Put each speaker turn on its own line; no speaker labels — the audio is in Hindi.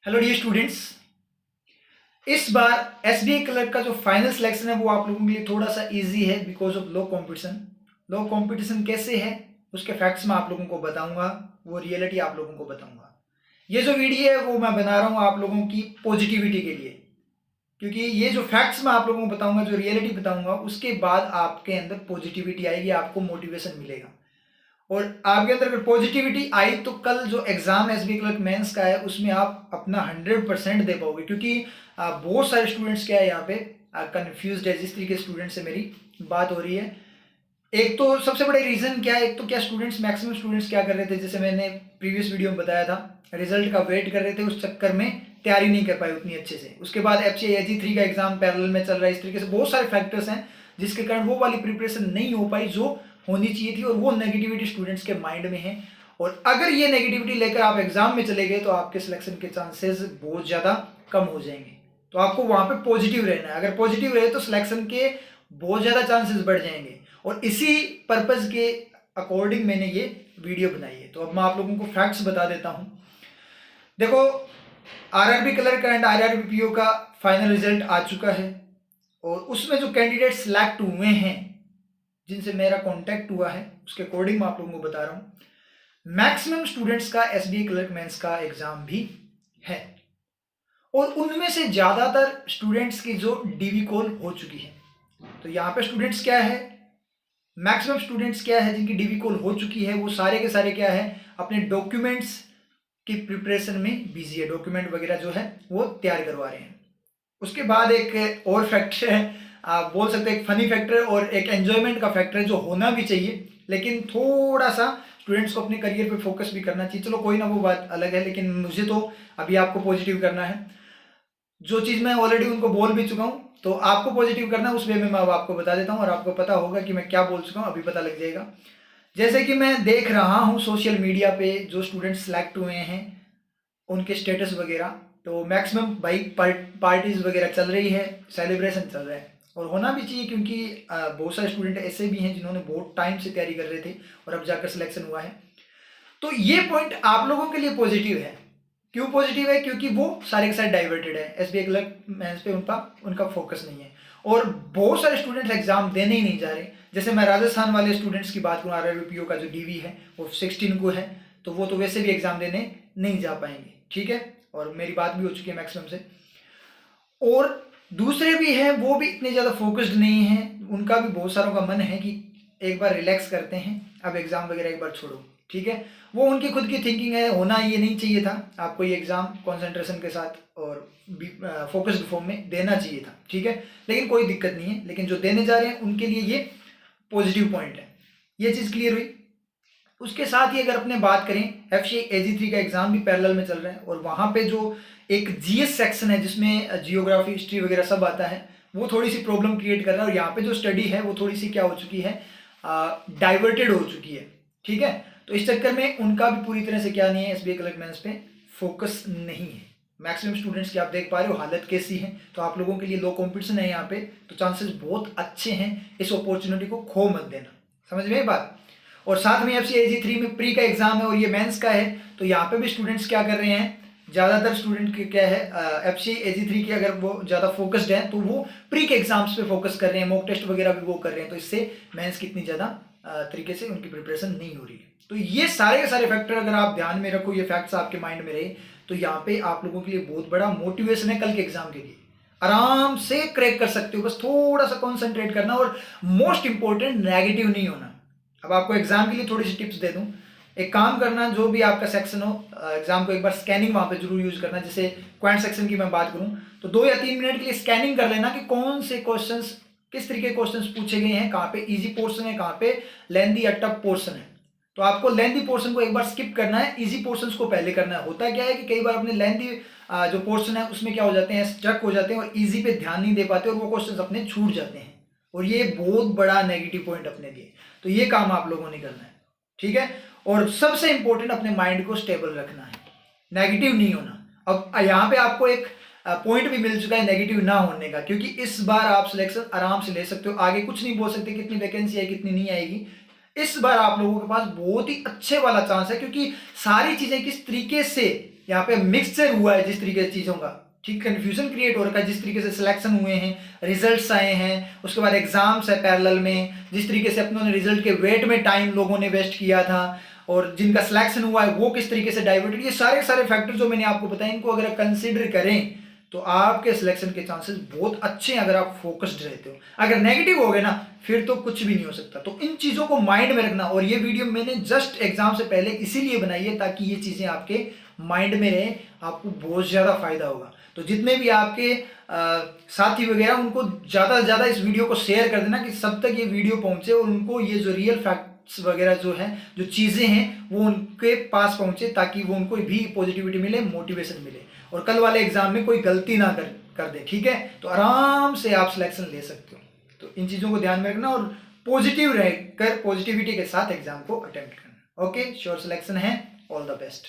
Hello dear students. इस बार एसबीआई क्लर्क का जो फाइनल सिलेक्शन है वो आप लोगों के लिए थोड़ा सा इजी है because of low competition. Low competition कैसे है उसके फैक्ट्स मैं आप लोगों को बताऊंगा, वो रियलिटी आप लोगों को बताऊंगा। ये जो वीडियो है वो मैं बना रहा हूँ आप लोगों की पॉजिटिविटी के लिए, क्योंकि ये जो फैक्ट्स मैं आप लोगों को बताऊंगा, जो रियलिटी बताऊंगा, उसके बाद आपके अंदर पॉजिटिविटी आएगी, आपको मोटिवेशन मिलेगा। और आपके अंदर अगर पॉजिटिविटी आई तो कल जो एग्जाम एसबीआई क्लर्क मेंस का है उसमें आप अपना 100% दे पाओगे। क्योंकि बहुत सारे स्टूडेंट्स क्या है यहाँ पे कंफ्यूज्ड है। जिस तरीके स्टूडेंट से मेरी बात हो रही है, एक तो सबसे बड़े रीजन क्या है, एक तो क्या स्टूडेंट्स, मैक्सिमम स्टूडेंट्स क्या कर रहे थे, जैसे मैंने प्रीवियस वीडियो में बताया था, रिजल्ट का वेट कर रहे थे, उस चक्कर में तैयारी नहीं कर पाए उतनी अच्छे से। उसके बाद एफसीआईजी 3 का एग्जाम पैरेलल में चल रहा है। इस तरीके से बहुत सारे फैक्टर्स हैं जिसके कारण वो वाली प्रिपरेशन नहीं हो पाई जो होनी चाहिए थी, और वो नेगेटिविटी स्टूडेंट्स के माइंड में है। और अगर ये नेगेटिविटी लेकर आप एग्जाम में चले गए तो आपके सिलेक्शन के चांसेस बहुत ज़्यादा कम हो जाएंगे। तो आपको वहां पे पॉजिटिव रहना है। अगर पॉजिटिव रहे तो सिलेक्शन के बहुत ज़्यादा चांसेस बढ़ जाएंगे, और इसी पर्पज़ के अकॉर्डिंग मैंने ये वीडियो बनाई है। तो अब मैं आप लोगों को फैक्ट्स बता देता हूँ। देखो, RRB clerk and RRB PO का फाइनल रिजल्ट आ चुका है, और उसमें जो कैंडिडेट सिलेक्ट हुए हैं, जिनसे मेरा कांटेक्ट हुआ है, उसके अकॉर्डिंग मैं आप लोगों को बता रहा हूं। मैक्सिमम स्टूडेंट्स का एसबीआई क्लर्क मेंस का एग्जाम भी है, और उनमें से ज्यादातर स्टूडेंट्स की जो डीवी कॉल हो चुकी है। तो यहाँ पे स्टूडेंट्स क्या है, मैक्सिमम स्टूडेंट्स क्या है जिनकी डीवी कॉल हो चुकी है, वो सारे के सारे क्या है, अपने डॉक्यूमेंट्स की प्रिपरेशन में बिजी है। डॉक्यूमेंट वगैरह जो है वो तैयार करवा रहे हैं। उसके बाद एक और फैक्टर है, आप बोल सकते हैं एक फनी फैक्टर और एक एंजॉयमेंट का फैक्टर है, जो होना भी चाहिए, लेकिन थोड़ा सा स्टूडेंट्स को अपने करियर पे फोकस भी करना चाहिए। चलो कोई ना, वो बात अलग है, लेकिन मुझे तो अभी आपको पॉजिटिव करना है। जो चीज़ मैं ऑलरेडी उनको बोल भी चुका हूँ, तो आपको पॉजिटिव करना है, उस वे में मैं अब आपको बता देता हूँ, और आपको पता होगा कि मैं क्या बोल चुका हूँ, अभी पता लग जाएगा। जैसे कि मैं देख रहा हूँ सोशल मीडिया पे जो स्टूडेंट्स सेलेक्ट हुए हैं उनके स्टेटस वगैरह, तो मैक्सिमम भाई पार्टीज वगैरह चल रही है, सेलिब्रेशन चल रहा है, और होना भी चाहिए, क्योंकि बहुत सारे स्टूडेंट ऐसे भी हैं जिन्होंने बहुत टाइम से तैयारी कर रहे थे और अब जाकर सिलेक्शन हुआ है। तो ये पॉइंट आप लोगों के लिए पॉजिटिव है। क्यों पॉजिटिव है? क्योंकि वो सारे के सारे डाइवर्टेड है, एसबीआई क्लर्क मेंस पे उनका फोकस नहीं है, और बहुत सारे स्टूडेंट्स एग्जाम देने ही नहीं जा रहे। जैसे मैं राजस्थान वाले स्टूडेंट्स की बात करूँ, आरआरबी का जो डीवी है वो 16 को है, तो वो तो वैसे भी एग्जाम देने नहीं जा पाएंगे, ठीक है, और मेरी बात भी हो चुकी है मैक्सिमम से। और दूसरे भी हैं, वो भी इतने ज़्यादा फोकस्ड नहीं हैं, उनका भी बहुत सारों का मन है कि एक बार रिलैक्स करते हैं, अब एग्ज़ाम वगैरह एक बार छोड़ो, ठीक है। वो उनकी खुद की थिंकिंग है, होना ये नहीं चाहिए था, आपको ये एग्ज़ाम कॉन्सेंट्रेशन के साथ और फोकस्ड फॉर्म में देना चाहिए था, ठीक है, लेकिन कोई दिक्कत नहीं है। लेकिन जो देने जा रहे हैं उनके लिए ये पॉजिटिव पॉइंट है। ये चीज़ क्लियर हुई। उसके साथ ही अगर अपने बात करें, एफसीआईजी 3 का एग्जाम भी पैरेलल में चल रहा है, और वहाँ पे जो एक जीएस सेक्शन है जिसमें जियोग्राफी, हिस्ट्री वगैरह सब आता है, वो थोड़ी सी प्रॉब्लम क्रिएट कर रहा है, और यहाँ पे जो स्टडी है वो थोड़ी सी क्या हो चुकी है, डाइवर्टेड हो चुकी है, ठीक है। तो इस चक्कर में उनका भी पूरी तरह से क्या नहीं है, एसबीआई क्लर्क मेंस पे फोकस नहीं है। मैक्सिमम स्टूडेंट्स की आप देख पा रहे हो हालत कैसी है। तो आप लोगों के लिए लो कॉम्पिटिशन है यहाँ पे, तो चांसेस बहुत अच्छे हैं, इस अपॉर्चुनिटी को खो मत देना। समझ में ये बात? और साथ में एफसीआईजी 3 में प्री का एग्जाम है और ये मेंस का है, तो यहाँ पे भी स्टूडेंट्स क्या कर रहे हैं, ज़्यादातर स्टूडेंट के क्या है, एफसीआईजी 3 की अगर वो ज़्यादा फोकस्ड है तो वो प्री के एग्जाम्स पे फोकस कर रहे हैं, मॉक टेस्ट वगैरह भी वो कर रहे हैं, तो इससे मेंस की इतनी ज़्यादा तरीके से उनकी प्रिपरेशन नहीं हो रही है। तो ये सारे के सारे फैक्टर अगर आप ध्यान में रखो, ये फैक्ट्स आपके माइंड में रहे, तो यहाँ पे आप लोगों के लिए बहुत बड़ा मोटिवेशन है कल के एग्जाम के लिए। आराम से क्रैक कर सकते हो, बस थोड़ा सा कॉन्सेंट्रेट करना, और मोस्ट इंपॉर्टेंट नेगेटिव नहीं होना। अब आपको एग्जाम के लिए थोड़ी सी टिप्स दे दूं। एक काम करना, जो भी आपका सेक्शन हो, एग्जाम को एक बार स्कैनिंग वहां पे जरूर यूज करना। जैसे क्वांट सेक्शन की मैं बात करूं तो 2 या 3 मिनट के लिए स्कैनिंग कर लेना कि कौन से क्वेश्चंस, किस तरीके के क्वेश्चंस पूछे गए हैं, कहाँ पे इजी पोर्शन है, कहाँ पे लेंदी या टफ पोर्शन है। तो आपको लेंदी पोर्शन को एक बार स्किप करना है, इजी पोर्शन को पहले करना है। होता क्या है कि कई बार अपने लेंदी जो पोर्शन है उसमें क्या हो जाते हैं, स्ट्रक हो जाते हैं, और इजी पे ध्यान नहीं दे पाते, और वो क्वेश्चन अपने छूट जाते हैं, और ये बहुत बड़ा नेगेटिव पॉइंट अपने लिए। तो ये काम आप लोगों ने करना है, ठीक है। और सबसे इंपॉर्टेंट, अपने माइंड को स्टेबल रखना है, नेगेटिव नहीं होना। अब यहाँ पे आपको एक पॉइंट भी मिल चुका है नेगेटिव ना होने का, क्योंकि इस बार आप सिलेक्शन आराम से ले सकते हो। आगे कुछ नहीं बोल सकते कितनी वैकेंसी है कितनी नहीं आएगी। इस बार आप लोगों के पास बहुत ही अच्छे वाला चांस है, क्योंकि सारी चीजें किस तरीके से यहाँ पे मिक्सचर हुआ है जिस तरीके से चीज़ों का, ठीक, कन्फ्यूजन क्रिएट हो रखा है जिस तरीके से सिलेक्शन हुए हैं, रिजल्ट्स आए हैं, उसके बाद एग्जाम्स है पैरेलल में, जिस तरीके से अपनों ने रिजल्ट के वेट में टाइम लोगों ने वेस्ट किया था, और जिनका सिलेक्शन हुआ है वो किस तरीके से डाइवर्टेड, ये सारे सारे फैक्टर जो मैंने आपको बताए इनको अगर कंसिडर करें तो आपके सिलेक्शन के चांसेस बहुत अच्छे हैं अगर आप फोकस्ड रहते हो। अगर नेगेटिव हो गए ना फिर तो कुछ भी नहीं हो सकता। तो इन चीज़ों को माइंड में रखना, और ये वीडियो मैंने जस्ट एग्जाम से पहले इसीलिए बनाई है ताकि ये चीज़ें आपके माइंड में रहे, आपको बहुत ज़्यादा फायदा होगा। तो जितने भी आपके साथी वगैरह उनको ज़्यादा से ज़्यादा इस वीडियो को शेयर कर देना कि सब तक ये वीडियो पहुँचे और उनको ये जो रियल फैक्ट्स वगैरह जो है, जो चीज़ें हैं वो उनके पास पहुँचे, ताकि वो उनको भी पॉजिटिविटी मिले, मोटिवेशन मिले, और कल वाले एग्जाम में कोई गलती ना कर दे, ठीक है। तो आराम से आप सिलेक्शन ले सकते हो। तो इन चीज़ों को ध्यान में रखना और पॉजिटिव रहकर पॉजिटिविटी के साथ एग्जाम को अटेम्प्ट करना। ओके, श्योर सिलेक्शन है। All the best.